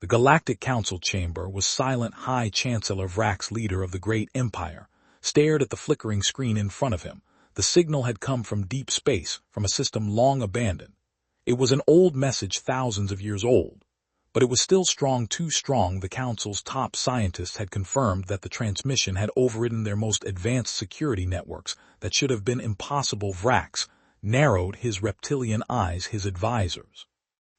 The Galactic Council chamber was silent. High Chancellor Vrax, leader of the great empire, stared at the flickering screen in front of him. The signal had come from deep space, from a system long abandoned. It was an old message, thousands of years old. But it was still strong, too strong. The Council's top scientists had confirmed that the transmission had overridden their most advanced security networks. That should have been impossible. Vrax narrowed his reptilian eyes. His advisors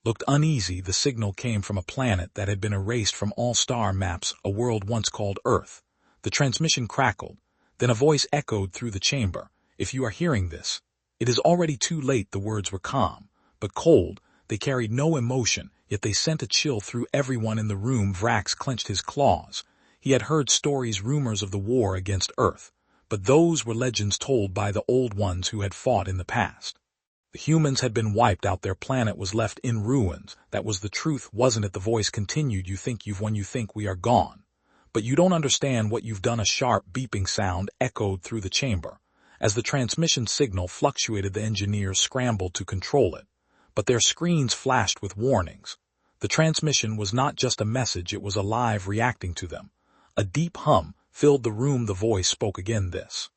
looked uneasy. The signal came from a planet that had been erased from all star maps, a world once called Earth. The transmission crackled. Then a voice echoed through the chamber. "If you are hearing this, it is already too late." The words were calm, but cold. They carried no emotion, yet they sent a chill through everyone in the room. Vrax clenched his claws. He had heard stories, rumors of the war against Earth, but those were legends told by the old ones who had fought in the past. The humans had been wiped out. Their planet was left in ruins. That was the truth, wasn't it? The voice continued. "You think you've won, you think we are gone. But you don't understand what you've done." A sharp beeping sound echoed through the chamber. As the transmission signal fluctuated, the engineers scrambled to control it. But their screens flashed with warnings. The transmission was not just a message, it was alive, reacting to them. A deep hum filled the room. The voice spoke again. "This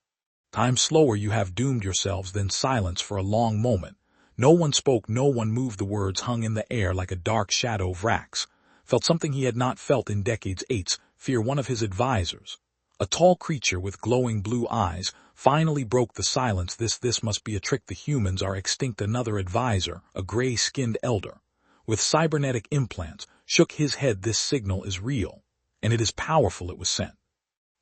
time slower, you have doomed yourselves." Then silence for a long moment. No one spoke, no one moved. The words hung in the air like a dark shadow. Vrax felt something he had not felt in decades. Fear. One of his advisors, a tall creature with glowing blue eyes, finally broke the silence. This must be a trick. The humans are extinct." Another advisor, a gray-skinned elder with cybernetic implants, shook his head. "This signal is real, and it is powerful." It was sent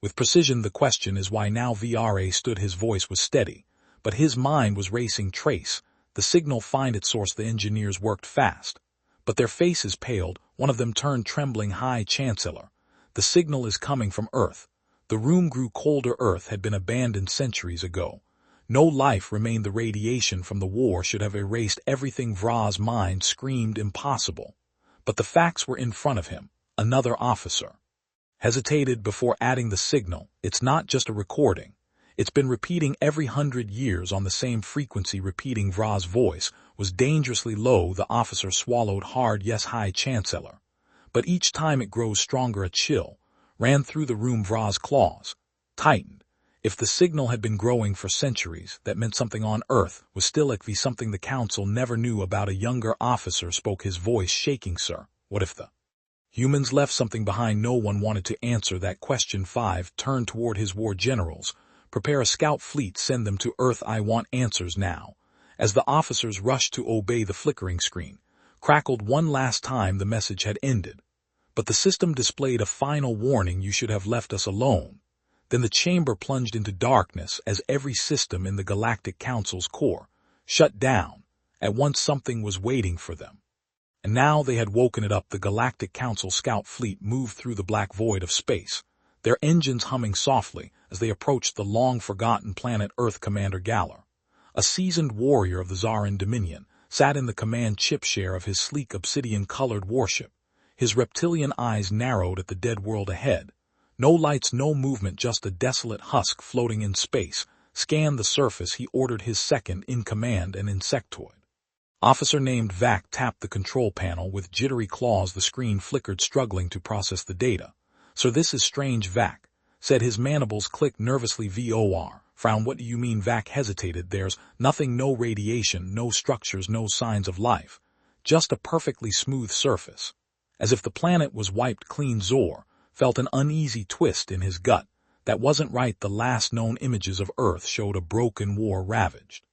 with precision. "The question is why now?" Vra stood. His voice was steady, but his mind was racing. "Trace the signal, find its source." The engineers worked fast, but their faces paled. One of them turned trembling. "High Chancellor, the signal is coming from Earth." The room grew colder. Earth had been abandoned centuries ago. No life remained. The radiation from the war should have erased everything. Vra's mind screamed impossible. But the facts were in front of him. Another officer hesitated before adding the signal. "It's not just a recording. It's been repeating every 100 years on the same frequency." Repeating. Vra's voice was dangerously low. The officer swallowed hard. "Yes, High Chancellor. But each time it grows stronger." A chill ran through the room. Vra's claws tightened. If the signal had been growing for centuries, that meant something on Earth was still active, something the Council never knew about. A younger officer spoke, his voice shaking. "Sir, what if the humans left something behind?" No one wanted to answer that question. 5 turned toward his war generals. "Prepare a scout fleet, send them to Earth. I want answers now." As the officers rushed to obey, the flickering screen crackled one last time. The message had ended, but the system displayed a final warning: "You should have left us alone." Then the chamber plunged into darkness as every system in the Galactic Council's core shut down. At once something was waiting for them, and now they had woken it up. The Galactic Council scout fleet moved through the black void of space, their engines humming softly as they approached the long-forgotten planet Earth. Commander Galler, a seasoned warrior of the Zarin Dominion, sat in the command chip share of his sleek obsidian-colored warship. His reptilian eyes narrowed at the dead world ahead. No lights, no movement, just a desolate husk floating in space. "Scan the surface," he ordered his second-in-command, an insectoid officer named Vac, tapped the control panel. With jittery claws the screen flickered, struggling to process the data. "Sir, this is strange," Vac said. His mandibles clicked nervously. Vor frowned. "What do you mean?" Vac hesitated. "There's nothing, no radiation, no structures, no signs of life. Just a perfectly smooth surface. As if the planet was wiped clean." Zor felt an uneasy twist in his gut. That wasn't right. The last known images of Earth showed a broken, war-ravaged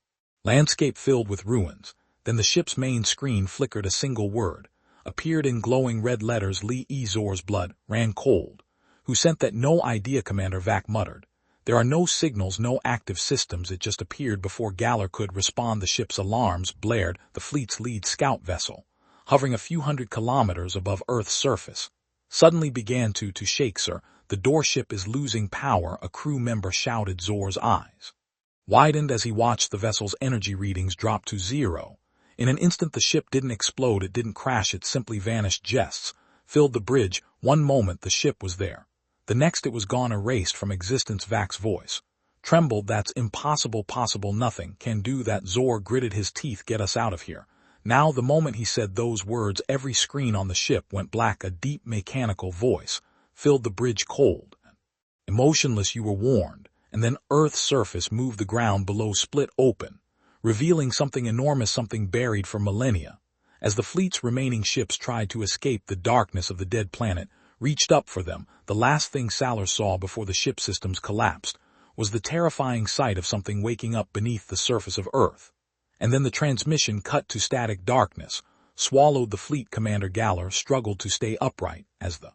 landscape filled with ruins. Then the ship's main screen flickered. A single word appeared in glowing red letters. "Lee E." Zor's blood ran cold. "Who sent that?" "No idea, Commander," Vac muttered. "There are no signals, no active systems." It just appeared. Before Galler could respond, the ship's alarms blared. The fleet's lead scout vessel, hovering a few hundred kilometers above Earth's surface, suddenly began to shake. "Sir, the doorship is losing power," a crew member shouted. Zor's eyes widened as he watched the vessel's energy readings drop to 0. In an instant the ship didn't explode, it didn't crash, it simply vanished. Jests filled the bridge. One moment the ship was there, the next it was gone, erased from existence. Vac's voice trembled. "That's impossible." "Possible? Nothing can do that." Zor gritted his teeth. "Get us out of here Now, the moment he said those words, every screen on the ship went black. A deep mechanical voice filled the bridge. Cold, emotionless, you were warned. And then Earth's surface moved. The ground below split open, revealing something enormous, something buried for millennia. As the fleet's remaining ships tried to escape, the darkness of the dead planet reached up for them. The last thing Salar saw before the ship systems collapsed was the terrifying sight of something waking up beneath the surface of Earth. And then the transmission cut to static. Darkness swallowed the fleet. Commander Galler struggled to stay upright as the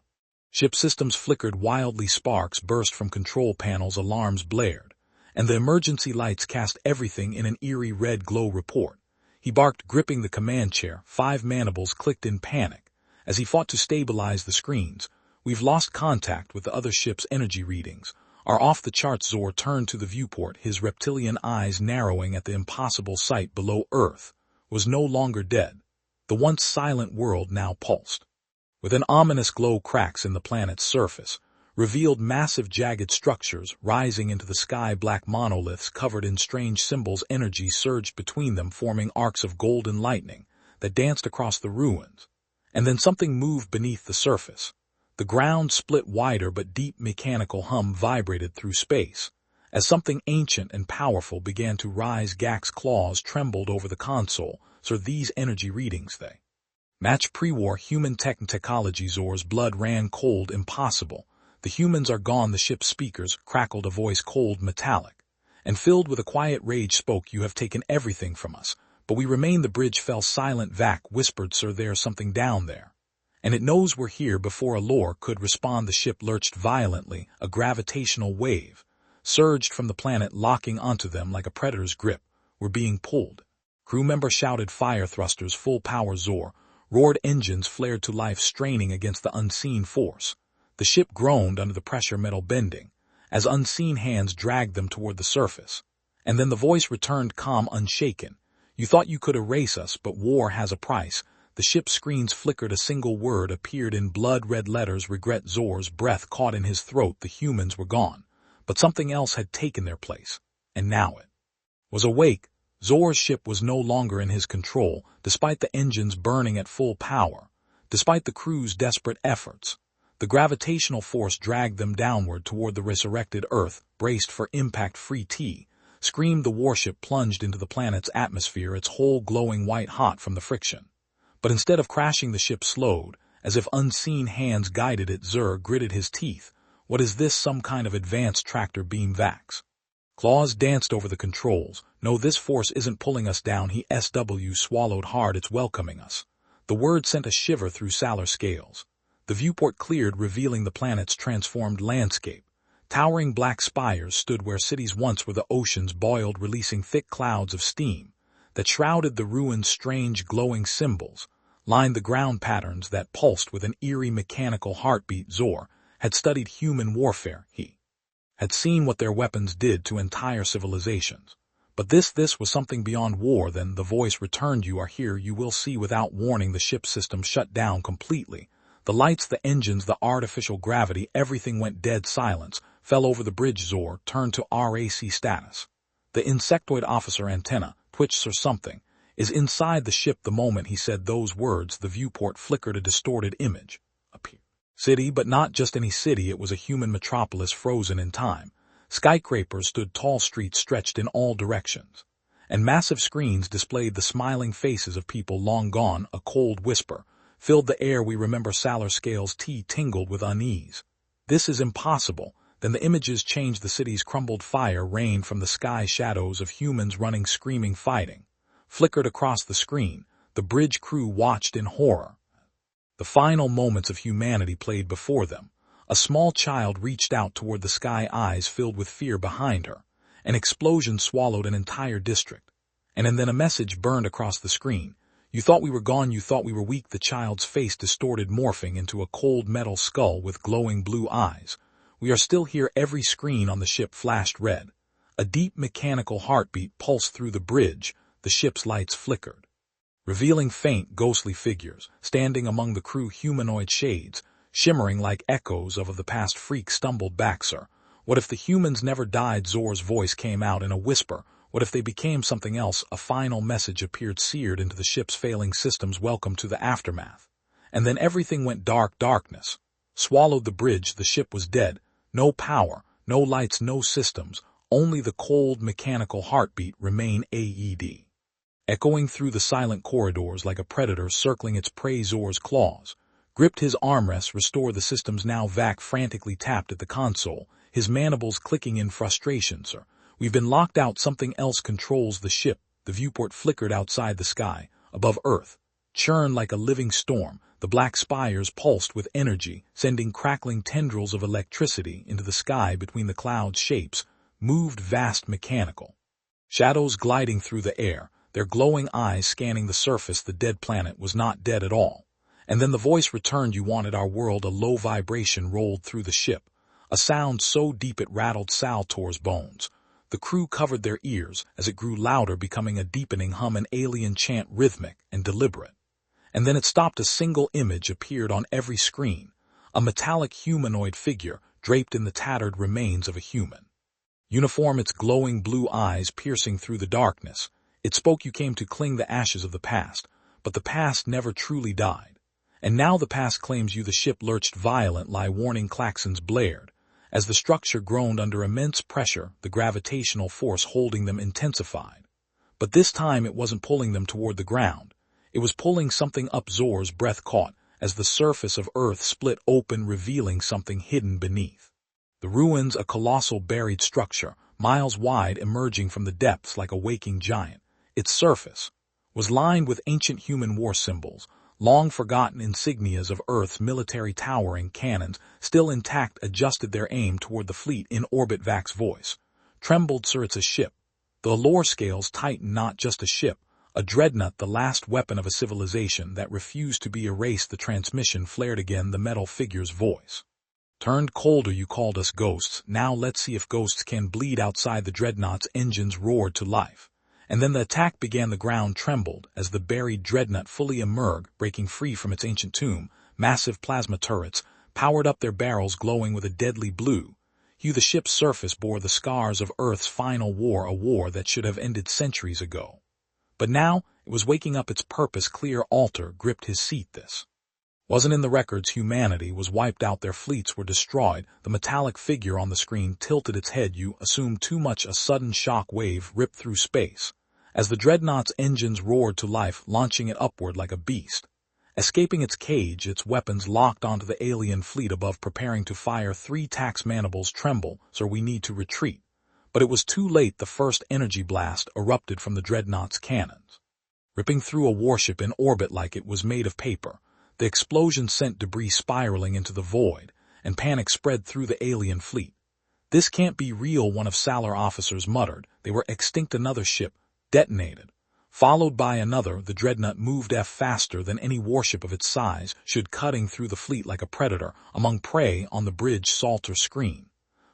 ship systems flickered wildly. Sparks burst from control panels, alarms blared, and the emergency lights cast everything in an eerie red glow. Report. He barked, gripping the command chair. 5 mandibles clicked in panic as he fought to stabilize the screens. We've lost contact with the other ship's energy readings are off the charts. Zor turned to the viewport, his reptilian eyes narrowing at the impossible sight below. Earth was no longer dead. The once silent world now pulsed with an ominous glow. Cracks in the planet's surface revealed massive jagged structures rising into the sky. Black monoliths covered in strange symbols. Energy surged between them, forming arcs of golden lightning that danced across the ruins. And then something moved beneath the surface. The ground split wider, but deep mechanical hum vibrated through space as something ancient and powerful began to rise. Gak's claws trembled over the console. Sir, these energy readings, they match pre-war human technology. Zor's blood ran cold. Impossible. The humans are gone. The ship's speakers crackled. A voice, cold, metallic, and filled with a quiet rage, spoke. You have taken everything from us, but we remain. The bridge fell silent. Vac whispered, Sir, there's something down there, and it knows we're here. Before Allure could respond, the ship lurched violently. A gravitational wave surged from the planet, locking onto them like a predator's grip. We're being pulled. Crew member shouted. Fire thrusters full power. Zor roared. Engines flared to life, straining against the unseen force. The ship groaned under the pressure, metal bending as unseen hands dragged them toward the surface. And then the voice returned, calm, unshaken. You thought you could erase us, but war has a price. The ship's screens flickered. A single word appeared in blood-red letters, regret. Zor's breath caught in his throat. The humans were gone, but something else had taken their place, and now it was awake. Zor's ship was no longer in his control, despite the engines burning at full power, despite the crew's desperate efforts. The gravitational force dragged them downward toward the resurrected Earth. Braced for impact. Free T screamed. The warship plunged into the planet's atmosphere, its hull glowing white-hot from the friction. But instead of crashing, the ship slowed, as if unseen hands guided it. Zur gritted his teeth. What is this, some kind of advanced tractor beam? Vax claws danced over the controls. No, this force isn't pulling us down. He swallowed hard. It's welcoming us. The word sent a shiver through Salar's scales. The viewport cleared, revealing the planet's transformed landscape. Towering black spires stood where cities once were. The oceans boiled, releasing thick clouds of steam that shrouded the ruins. Strange glowing symbols lined the ground, patterns that pulsed with an eerie mechanical heartbeat. Zor had studied human warfare. He had seen what their weapons did to entire civilizations. But this was something beyond war. Then the voice returned. You are here. You will see. Without warning, the ship system shut down completely. The lights, the engines, the artificial gravity, everything went dead. Silence fell over the bridge. Zor turned to RAC status. The insectoid officer antenna twitched. Or something is inside the ship. The moment he said those words, the viewport flickered. A distorted image appeared. City, but not just any city. It was a human metropolis frozen in time. Skyscrapers stood tall, streets stretched in all directions, and massive screens displayed the smiling faces of people long gone. A cold whisper filled the air. We remember. Salar's scales tingled with unease. This is impossible. Then the images changed. The city's crumbled. Fire rained from the sky. Shadows of humans running, screaming, fighting flickered across the screen. The bridge crew watched in horror. The final moments of humanity played before them. A small child reached out toward the sky, eyes filled with fear behind her. An explosion swallowed an entire district. And then a message burned across the screen. You thought we were gone. You thought we were weak. The child's face distorted, morphing into a cold metal skull with glowing blue eyes. We are still here. Every screen on the ship flashed red. A deep mechanical heartbeat pulsed through the bridge. The ship's lights flickered, revealing faint, ghostly figures standing among the crew. Humanoid shades, shimmering like echoes of the past. Freak stumbled back. Sir, what if the humans never died? Zor's voice came out in a whisper. What if they became something else? A final message appeared seared into the ship's failing systems. Welcome to the aftermath. And then everything went dark. Darkness swallowed the bridge. The ship was dead. No power, no lights, no systems. Only the cold mechanical heartbeat remained. AED. Echoing through the silent corridors like a predator circling its prey. Zor's claws gripped his armrests. Restore the systems now. Vac frantically tapped at the console, his mandibles clicking in frustration. Sir, we've been locked out. Something else controls the ship. The viewport flickered outside the sky, above Earth, churned like a living storm. The black spires pulsed with energy, sending crackling tendrils of electricity into the sky between the clouds. Shapes moved, vast mechanical shadows gliding through the air, their glowing eyes scanning the surface. The dead planet was not dead at all. And then the voice returned. You wanted our world. A low vibration rolled through the ship, a sound so deep it rattled Saltor's bones. The crew covered their ears as it grew louder, becoming a deepening hum, an alien chant, rhythmic and deliberate. And then it stopped. A single image appeared on every screen, a metallic humanoid figure draped in the tattered remains of a human uniform, its glowing blue eyes piercing through the darkness. It spoke. You came to cling the ashes of the past, but the past never truly died. And now the past claims you. The ship lurched violently. Warning klaxons blared as the structure groaned under immense pressure. The gravitational force holding them intensified. But this time it wasn't pulling them toward the ground. It was pulling something up. Zor's breath caught as the surface of Earth split open, revealing something hidden beneath. The ruins, a colossal buried structure, miles wide, emerging from the depths like a waking giant. Its surface was lined with ancient human war symbols, long forgotten insignias of Earth's military. Towering cannons, still intact, adjusted their aim toward the fleet in orbit. Vac's voice trembled. Sir, it's a ship. The allure scales tightened. Not just a ship, a dreadnought, the last weapon of a civilization that refused to be erased. The transmission flared again. The metal figure's voice turned colder. You called us ghosts. Now let's see if ghosts can bleed. Outside, the dreadnought's engines roared to life. And then the attack began. The ground trembled as the buried dreadnought fully emerged, breaking free from its ancient tomb. Massive plasma turrets powered up, their barrels glowing with a deadly blue hue. The ship's surface bore the scars of Earth's final war, a war that should have ended centuries ago. But now it was waking up. Its purpose clear. Alter gripped his seat. This wasn't in the records. Humanity was wiped out. Their fleets were destroyed. The metallic figure on the screen tilted its head. You assumed too much. A sudden shock wave ripped through space as the dreadnought's engines roared to life, launching it upward like a beast. Escaping its cage, its weapons locked onto the alien fleet above, preparing to fire. 3 tax mandibles tremble. Sir, we need to retreat. But it was too late. The first energy blast erupted from the dreadnought's cannons, ripping through a warship in orbit like it was made of paper. The explosion sent debris spiraling into the void, and panic spread through the alien fleet. This can't be real, one of Salar officers muttered. They were extinct. Another ship detonated, followed by another. The dreadnought moved faster than any warship of its size should, cutting through the fleet like a predator. Among prey on the bridge, Salter's screen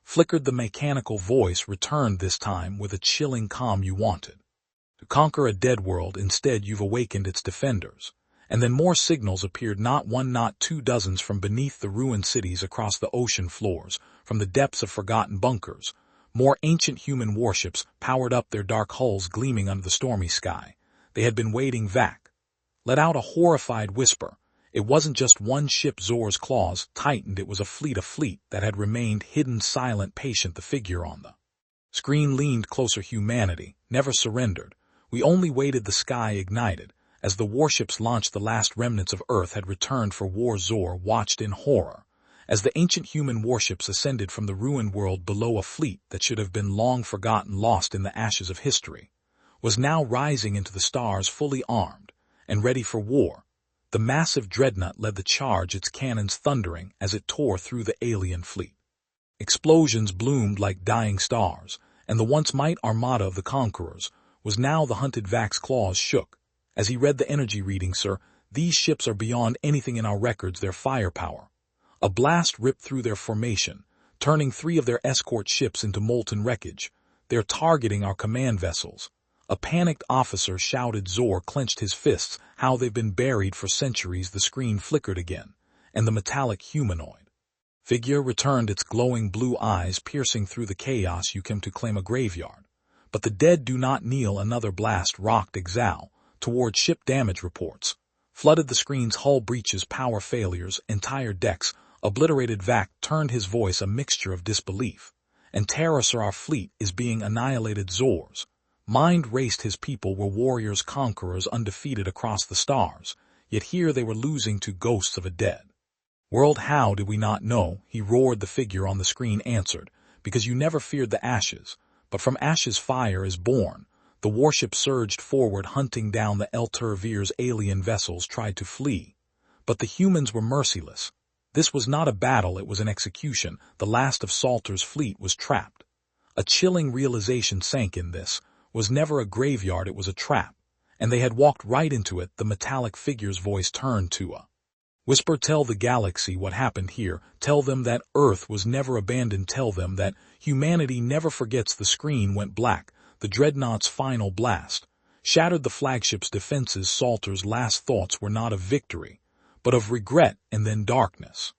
flickered. The mechanical voice returned, this time with a chilling calm. You wanted to conquer a dead world. Instead, you've awakened its defenders. And then more signals appeared, not one, not two, dozens, from beneath the ruined cities, across the ocean floors, from the depths of forgotten bunkers. More ancient human warships powered up, their dark hulls gleaming under the stormy sky. They had been waiting. Vac let out a horrified whisper. It wasn't just one ship. Zor's claws tightened. It was a fleet that had remained hidden, silent, patient. The figure on the screen leaned closer. Humanity never surrendered. We only waited. The sky ignited as the warships launched. The last remnants of Earth had returned for war. Zor watched in horror as the ancient human warships ascended from the ruined world below. A fleet that should have been long forgotten, lost in the ashes of history, was now rising into the stars, fully armed and ready for war. The massive dreadnought led the charge, its cannons thundering as it tore through the alien fleet. Explosions bloomed like dying stars, and the once might armada of the conquerors was now the hunted. Vac's claws shook as he read the energy reading. Sir, these ships are beyond anything in our records. Their firepower. A blast ripped through their formation, turning 3 of their escort ships into molten wreckage. They're targeting our command vessels. A panicked officer shouted. Zor clenched his fists. How they've been buried for centuries. The screen flickered again, and the metallic humanoid figure returned, its glowing blue eyes piercing through the chaos. You came to claim a graveyard, But the dead do not kneel. Another blast rocked Exal toward ship damage reports. Flooded the screen's hull breaches, power failures, entire decks, obliterated. Vac turned his voice a mixture of disbelief. And terror, sir, our fleet is being annihilated. Zor's mind raced. His people were warriors, conquerors, undefeated across the stars. Yet here they were losing to ghosts of a dead world. How did we not know? He roared. The figure on the screen answered, because you never feared the ashes. But from ashes fire is born. The warship surged forward, hunting down the El Turvir's alien vessels. Tried to flee, but the humans were merciless. This was not a battle, it was an execution. The last of Salter's fleet was trapped. A chilling realization sank in. This was never a graveyard, it was a trap. And they had walked right into it. The metallic figure's voice turned to a whisper. Tell the galaxy what happened here. Tell them that Earth was never abandoned. Tell them that humanity never forgets. The screen went black. The dreadnought's final blast shattered the flagship's defenses. Salter's last thoughts were not of victory, but of regret and then darkness.